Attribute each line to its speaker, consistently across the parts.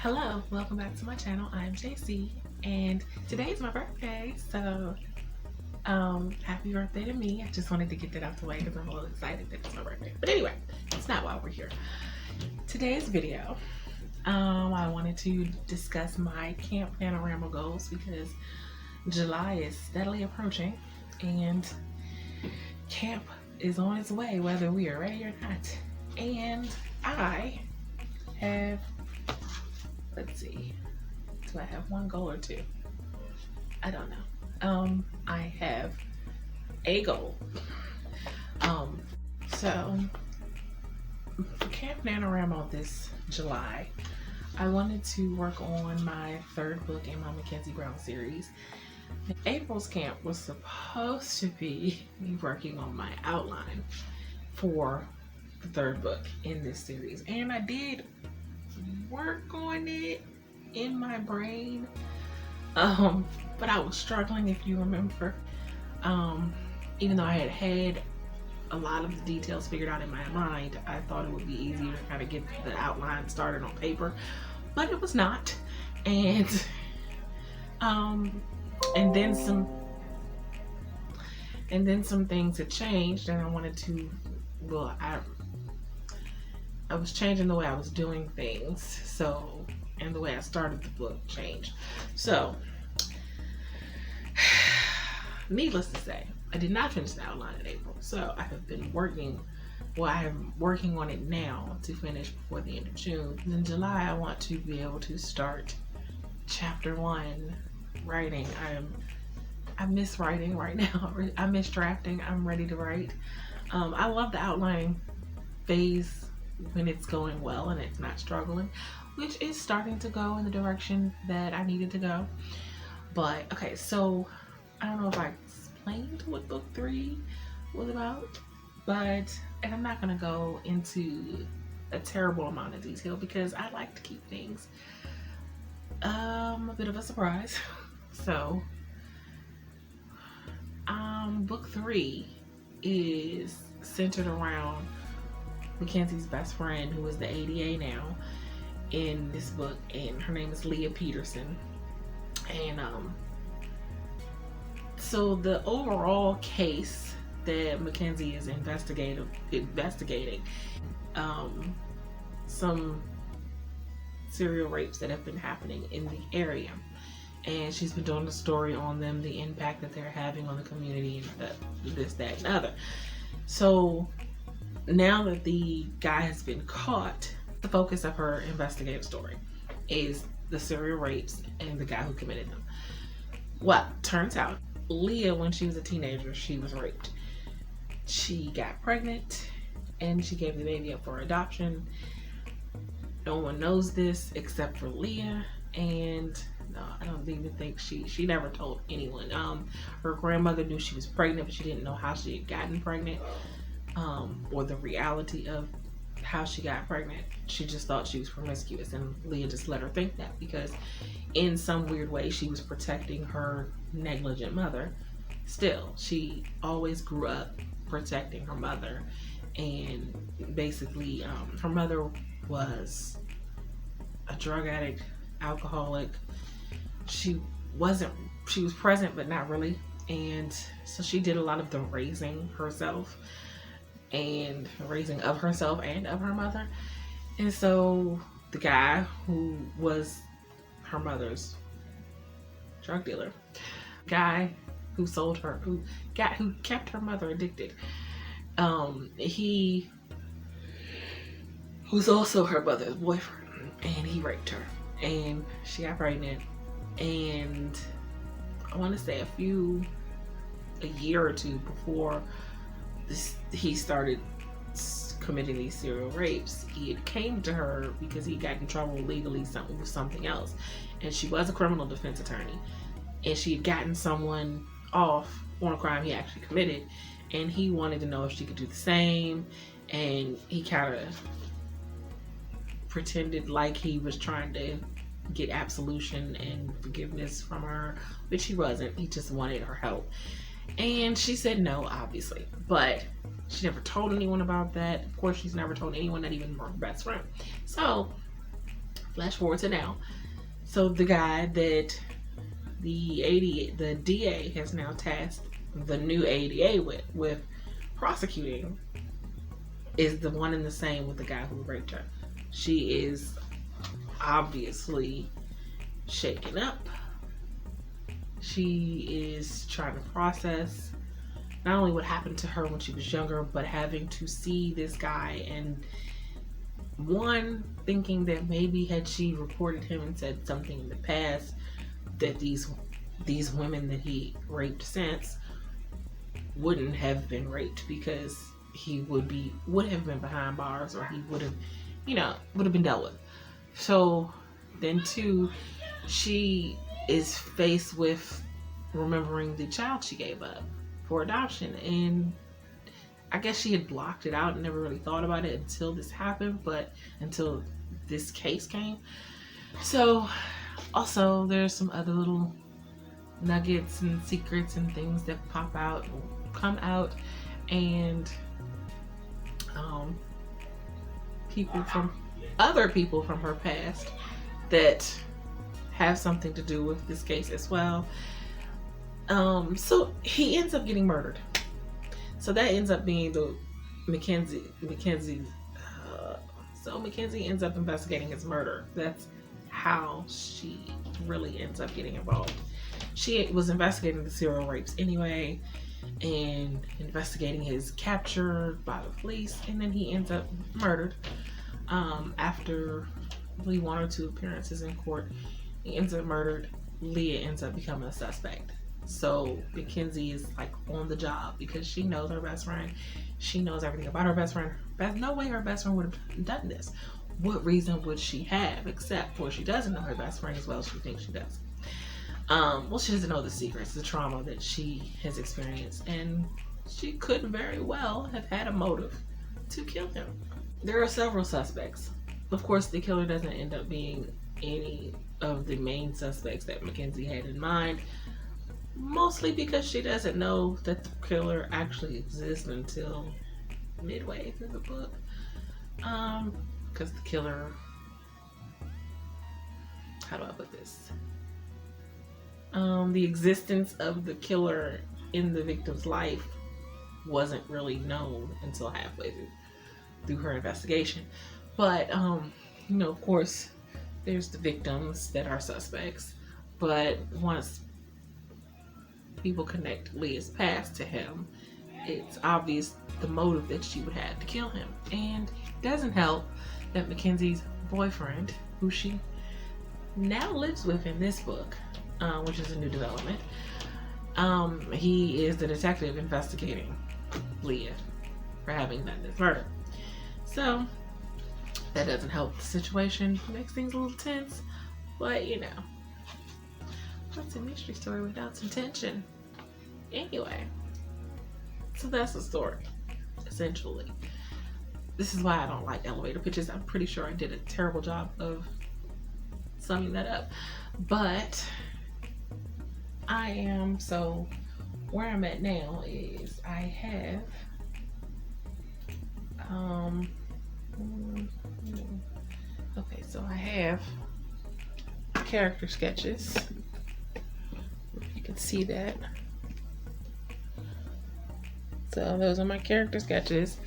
Speaker 1: Hello, welcome back to my channel. I'm JC and today's my birthday, so happy birthday to me. I just wanted to get that out the way because I'm a little excited that it's my birthday. But anyway, it's not why we're here. Today's video, I wanted to discuss my Camp NaNoWriMo goals because July is steadily approaching and camp is on its way whether we are ready or not. And I have, let's see, do I have one goal or two? I don't know. I have a goal. So for Camp NaNoWriMo this July, I wanted to work on my third book in my Mackenzie Brown series. April's camp was supposed to be me working on my outline for the third book in this series, and I did work on it in my brain, but I was struggling, if you remember. Even though I had a lot of the details figured out in my mind, I thought it would be easier to kind of get the outline started on paper, but it was not. And then some things had changed, and I wanted to, well, I was changing the way I was doing things, so, and the way I started the book changed. So, needless to say, I did not finish the outline in April, so I have been working, well, I am working on it now to finish before the end of June. In July, I want to be able to start chapter 1 writing. I miss writing right now. I miss drafting. I'm ready to write. I love the outlining phase when it's going well and it's not struggling, which is starting to go in the direction that I needed to go. But okay, so I don't know if I explained what book 3 was about, and I'm not gonna go into a terrible amount of detail because I like to keep things a bit of a surprise. So book 3 is centered around Mackenzie's best friend, who is the ADA now in this book, and her name is Leah Peterson. And so the overall case that Mackenzie is investigating some serial rapes that have been happening in the area, and she's been doing a story on them, the impact that they're having on the community, and this, that, and other. So now that the guy has been caught, the focus of her investigative story is the serial rapes and the guy who committed them. Well, turns out Leah, when she was a teenager, she was raped. She got pregnant and she gave the baby up for adoption. No one knows this except for Leah, and no, I don't even think she never told anyone. Her grandmother knew she was pregnant, but she didn't know how she had gotten pregnant, or the reality of how she got pregnant. She just thought she was promiscuous, and Leah just let her think that because in some weird way she was protecting her negligent mother. Still, she always grew up protecting her mother, and basically her mother was a drug addict, alcoholic. She was present but not really, and so she did a lot of the raising herself, and raising of herself and of her mother. And so the guy who was her mother's drug dealer, guy who sold her, who kept her mother addicted, he was also her mother's boyfriend, and he raped her, and she got pregnant. And I want to say a year or two before he started committing these serial rapes, he had came to her because he got in trouble legally with something else, and she was a criminal defense attorney, and she had gotten someone off on a crime he actually committed, and he wanted to know if she could do the same. And he kind of pretended like he was trying to get absolution and forgiveness from her, which he wasn't. He just wanted her help, and she said no, obviously, but she never told anyone about that. Of course, she's never told anyone, not even her best friend. So Flash forward to now. So the guy that the DA has now tasked the new ADA with prosecuting is the one and the same with the guy who raped her. She is obviously shaken up. She is trying to process not only what happened to her when she was younger, but having to see this guy and one, thinking that maybe had she reported him and said something in the past, that these women that he raped since wouldn't have been raped, because he would have been behind bars, or he would have been dealt with. So then two, she is faced with remembering the child she gave up for adoption, and I guess she had blocked it out and never really thought about it until this happened, but until this case came. So also there's some other little nuggets and secrets and things that come out, and other people from her past that have something to do with this case as well. So he ends up getting murdered. So that ends up being the Mackenzie. So Mackenzie ends up investigating his murder. That's how she really ends up getting involved. She was investigating the serial rapes anyway, and investigating his capture by the police, and then he ends up murdered. After only 1 or 2 appearances in court, he ends up murdered. Leah ends up becoming a suspect. So Mackenzie is like on the job because she knows her best friend. She knows everything about her best friend. No way her best friend would have done this. What reason would she have, except for she doesn't know her best friend as well as she thinks she does. Well, she doesn't know the secrets, the trauma that she has experienced, and she could very well have had a motive to kill him. There are several suspects. Of course, the killer doesn't end up being any of the main suspects that Mackenzie had in mind, mostly because she doesn't know that the killer actually exists until midway through the book. Because the killer, how do I put this? The existence of the killer in the victim's life wasn't really known until halfway through her investigation. But, of course, there's the victims that are suspects. But once people connect Leah's past to him, it's obvious the motive that she would have to kill him. And it doesn't help that Mackenzie's boyfriend, who she now lives with in this book, which is a new development, he is the detective investigating Leah for having done this murder. So that doesn't help the situation. Makes things a little tense, but what's a mystery story without some tension? Anyway, so that's the story, essentially. This is why I don't like elevator pitches. I'm pretty sure I did a terrible job of summing that up. But where I'm at now is I have so I have character sketches. You can see that. So those are my character sketches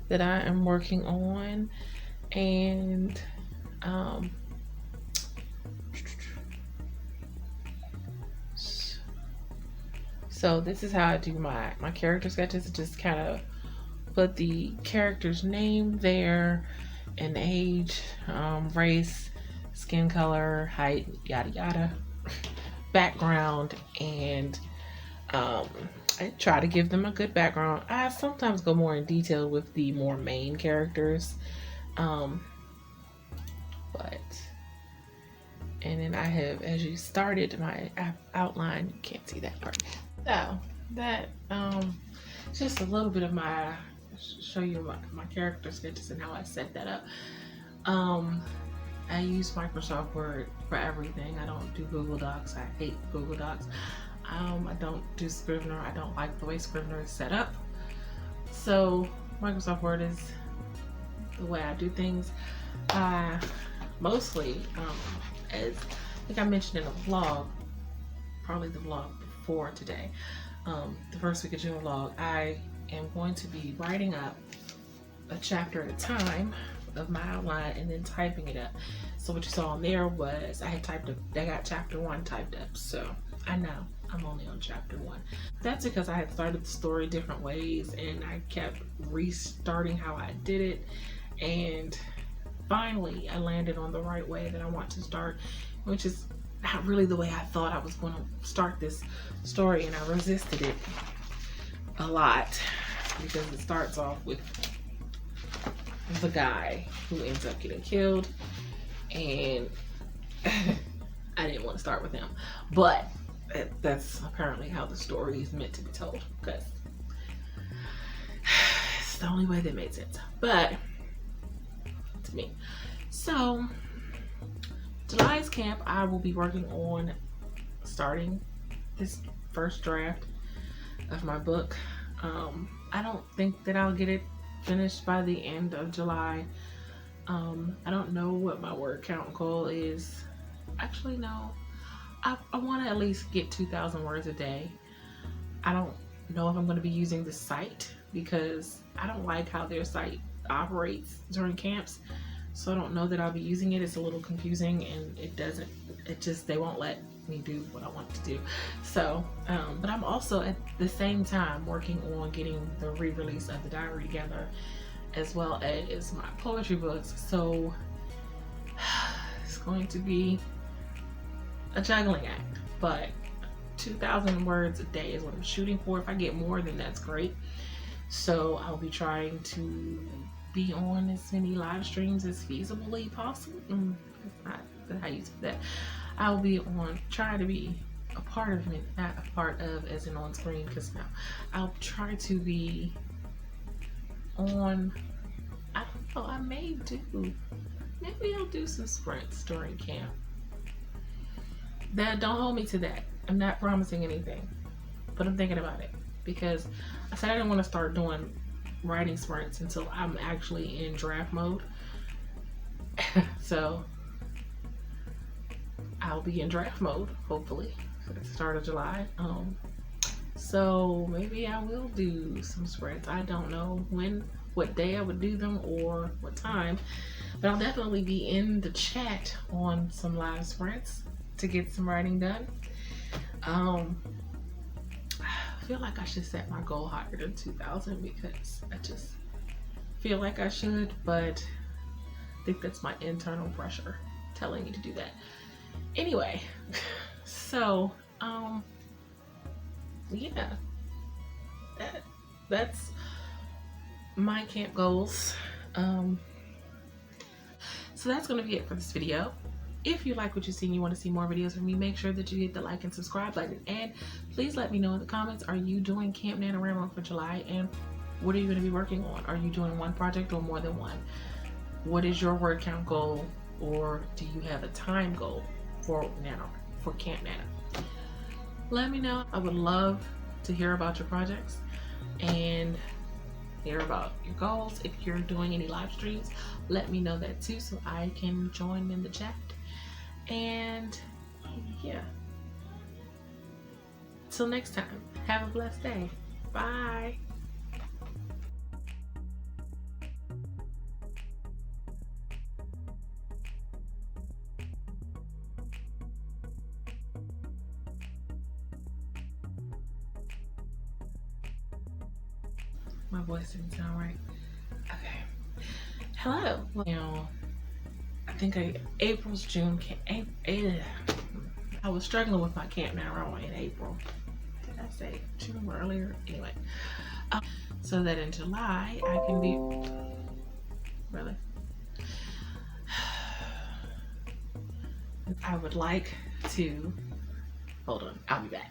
Speaker 1: that I am working on, and so this is how I do my character sketches. Just kind of put the character's name there, and age, race, skin color, height, yada yada, background, and I try to give them a good background. I sometimes go more in detail with the more main characters, and then I have, as you started my outline, you can't see that part. So that just a little bit of show you my character sketches and how I set that up. I use Microsoft Word for everything. I don't do Google Docs. I hate Google Docs. I don't do Scrivener. I don't like the way Scrivener is set up. So Microsoft Word is the way I do things. I mostly, as I think I mentioned in a vlog, probably the vlog before today, the first week of June vlog, I am going to be writing up a chapter at a time of my outline and then typing it up. So what you saw on there was I got chapter 1 typed up. So I know I'm only on chapter 1. That's because I had started the story different ways and I kept restarting how I did it, and finally I landed on the right way that I want to start, which is not really the way I thought I was going to start this story, and I resisted it a lot because it starts off with the guy who ends up getting killed, and I didn't want to start with him, but that's apparently how the story is meant to be told, because it's the only way that made sense, but to me. So July's camp, I will be working on starting this first draft of my book. I don't think that I'll get it finished by the end of July. I don't know what my word count goal is. Actually, no. I want to at least get 2,000 words a day. I don't know if I'm going to be using the site because I don't like how their site operates during camps. So I don't know that I'll be using it. It's a little confusing, and they won't let me do what I want to do. So, but I'm also at the same time working on getting the re-release of the diary together, as well as my poetry books. So it's going to be a juggling act, but 2,000 words a day is what I'm shooting for. If I get more, then that's great. So I'll be trying to be on as many live streams as feasibly possible. That's not how you say that. I'll be trying to be a part of it, not a part of as in on screen, because now I'll try to be on, I don't know, maybe I'll do some sprints during camp. Don't hold me to that. I'm not promising anything, but I'm thinking about it, because I said I didn't want to start doing writing sprints until I'm actually in draft mode. So I'll be in draft mode hopefully at the start of July. So maybe I will do some sprints. I don't know what day I would do them or what time, but I'll definitely be in the chat on some live sprints to get some writing done. I feel like I should set my goal higher than 2,000 because I just feel like I should, but I think that's my internal pressure telling me to do that. Anyway, so yeah, that's my camp goals. So that's gonna be it for this video. If you like what you see and you want to see more videos from me, make sure that you hit the like and subscribe button, and please let me know in the comments, are you doing Camp NaNoWriMo for July, and what are you going to be working on? Are you doing one project or more than one? What is your word count goal, or do you have a time goal for Camp Nano? Let me know. I would love to hear about your projects and hear about your goals. If you're doing any live streams, let me know that too so I can join in the chat. And yeah, till next time, have a blessed day. Bye. My voice didn't sound right. Okay. Hello. Now, I think April's June. I was struggling with my Camp NaNoWriMo in April. Did I say June earlier? Anyway, so that in July I can be really. I would like to hold on. I'll be back.